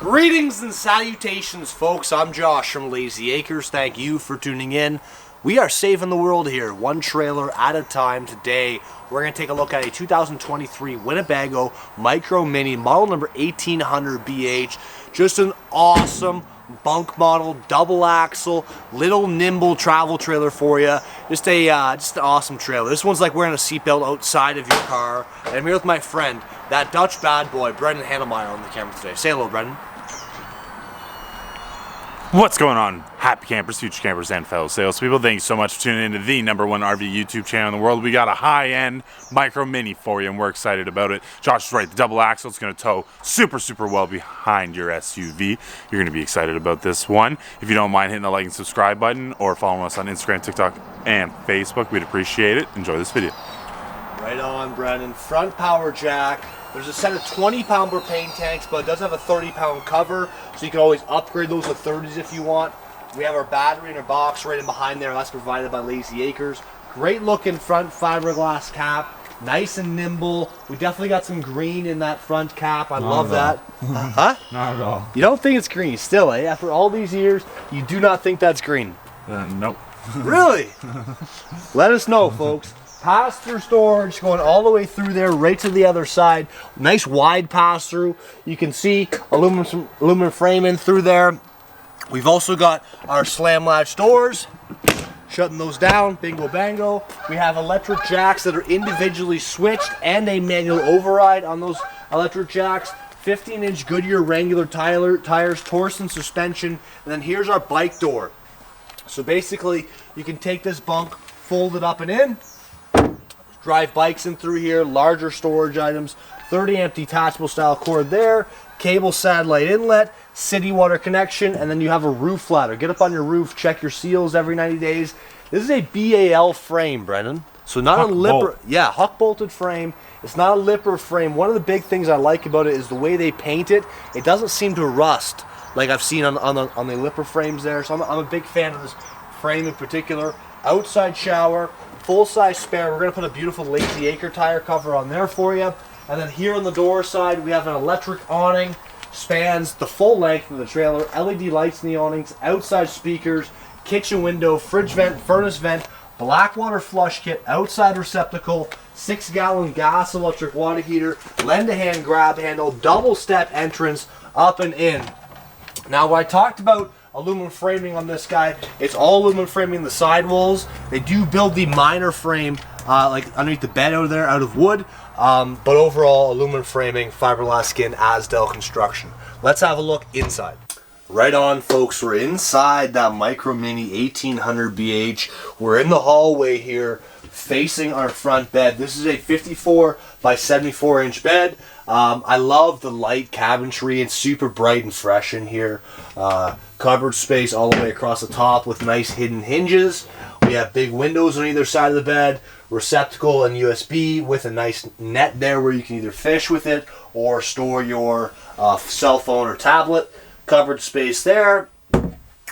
Greetings and salutations, folks. I'm Josh from Lazy Acres. Thank you for tuning in. We are saving the world here, one trailer at a time. Today, we're going to take a look at a 2023 Winnebago Micro Mini, model number 1800 BH. Just an awesome bunk model, double axle, little nimble travel trailer for you. Just an awesome trailer. This one's like wearing a seatbelt outside of your car. And I'm here with my friend, that Dutch bad boy, Brendan Hannemeyer, on the camera today. Say hello, Brendan. What's going on, happy campers, future campers, and fellow salespeople? Thank you so much for tuning into the #1 RV YouTube channel in the world. We got a high-end Micro Mini for you, and we're excited about it. Josh is right, the double axle is going to tow super well behind your SUV. You're going to be excited about this one. If you don't mind hitting the like and subscribe button, or following us on Instagram, TikTok, and Facebook, we'd appreciate it. Enjoy this video. Right on, Brendan. Front power jack. There's a set of 20-pound propane tanks, but it does have a 30-pound cover, so you can always upgrade those to 30s if you want. We have our battery in our box right in behind there. That's provided by Lazy Acres. Great looking front fiberglass cap. Nice and nimble. We definitely got some green in that front cap. I love that. Huh? Not at all. You don't think it's green still, eh? After all these years, you do not think that's green. Nope. Really? Let us know, folks. Pass-through storage going all the way through there, right to the other side. Nice wide pass-through. You can see aluminum framing through there. We've also got our slam latch doors. Shutting those down, bingo bango. We have electric jacks that are individually switched and a manual override on those electric jacks. 15-inch Goodyear Wrangler tires, Torsen suspension, and then here's our bike door. So basically, you can take this bunk, fold it up and in, drive bikes in through here, larger storage items, 30 amp detachable style cord there, cable satellite inlet, city water connection, and then you have a roof ladder. Get up on your roof, check your seals every 90 days. This is a BAL frame, Brendan. So not a lipper, yeah, huck bolted frame. It's not a lipper frame. One of the big things I like about it is the way they paint it. It doesn't seem to rust like I've seen on the lipper frames there. So I'm a big fan of this frame in particular. Outside shower. Full-size spare. We're going to put a beautiful Lazy Acre tire cover on there for you. And then here on the door side, we have an electric awning. Spans the full length of the trailer. LED lights in the awnings. Outside speakers. Kitchen window. Fridge vent. Furnace vent. Black water flush kit. Outside receptacle. 6-gallon gas electric water heater. Lend-a-hand grab handle. Double-step entrance up and in. Now, what I talked about aluminum framing on this guy, it's all aluminum framing the sidewalls. They do build the minor frame like underneath the bed out there out of wood, but overall aluminum framing, fiberglass skin, Asdel construction. Let's have a look inside. Right on, folks, we're inside that Micro Mini 1800 BH. We're in the hallway here facing our front bed. This is a 54 by 74 inch bed. I love the light cabinetry. It's super bright and fresh in here. Cupboard space all the way across the top with nice hidden hinges. We have big windows on either side of the bed, receptacle and USB with a nice net there where you can either fish with it or store your cell phone or tablet. Cupboard space there.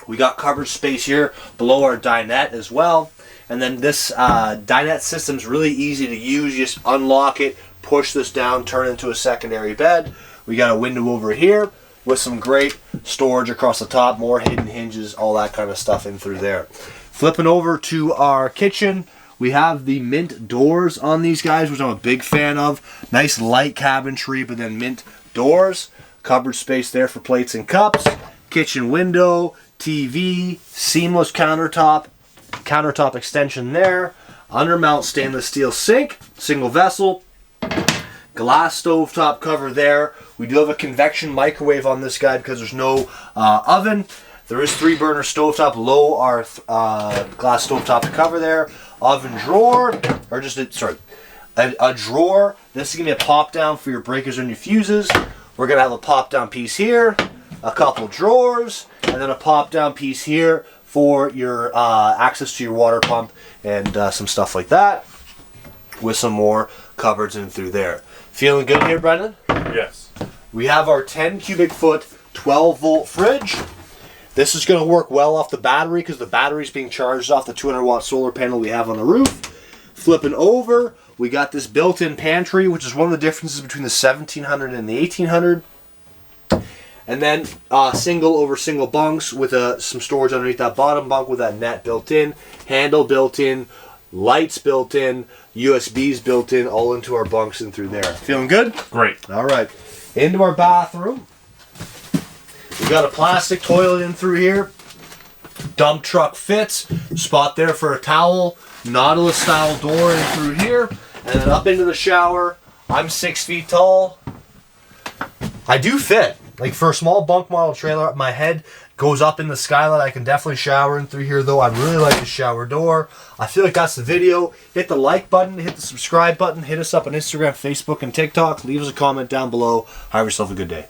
We got cupboard space here below our dinette as well. And then this dinette system is really easy to use. You just unlock it, push this down, turn it into a secondary bed. We got a window over here with some great storage across the top, more hidden hinges, all that kind of stuff in through there. Flipping over to our kitchen, we have the mint doors on these guys, which I'm a big fan of. Nice light cabinetry, but then mint doors. Cupboard space there for plates and cups. Kitchen window, TV, seamless countertop extension there. Undermount stainless steel sink, single vessel. Glass stovetop cover there. We do have a convection microwave on this guy because there's no oven. There is 3-burner stovetop below our glass stovetop to cover there. Oven drawer, or just a drawer. This is gonna be a pop down for your breakers and your fuses. We're gonna have a pop down piece here, a couple drawers, and then a pop down piece here for your access to your water pump and some stuff like that, with some more cupboards in through there. Feeling good here, Brendan? Yes. We have our 10 cubic foot, 12 volt fridge. This is going to work well off the battery because the battery is being charged off the 200 watt solar panel we have on the roof. Flipping over, we got this built-in pantry, which is one of the differences between the 1700 and the 1800. And then single over single bunks with some storage underneath that bottom bunk with that net built in, handle built in, lights built in, USBs built in, all into our bunks and through there. Feeling good? Great. All right. Into our bathroom. We got a plastic toilet in through here. Dump truck fits. Spot there for a towel. Nautilus style door in through here. And then up into the shower. I'm 6 feet tall. I do fit. Like for a small bunk model trailer, my head goes up in the skylight. I can definitely shower in through here though. I really like the shower door. I feel like that's the video. Hit the like button, hit the subscribe button, hit us up on Instagram, Facebook, and TikTok. Leave us a comment down below. Have yourself a good day.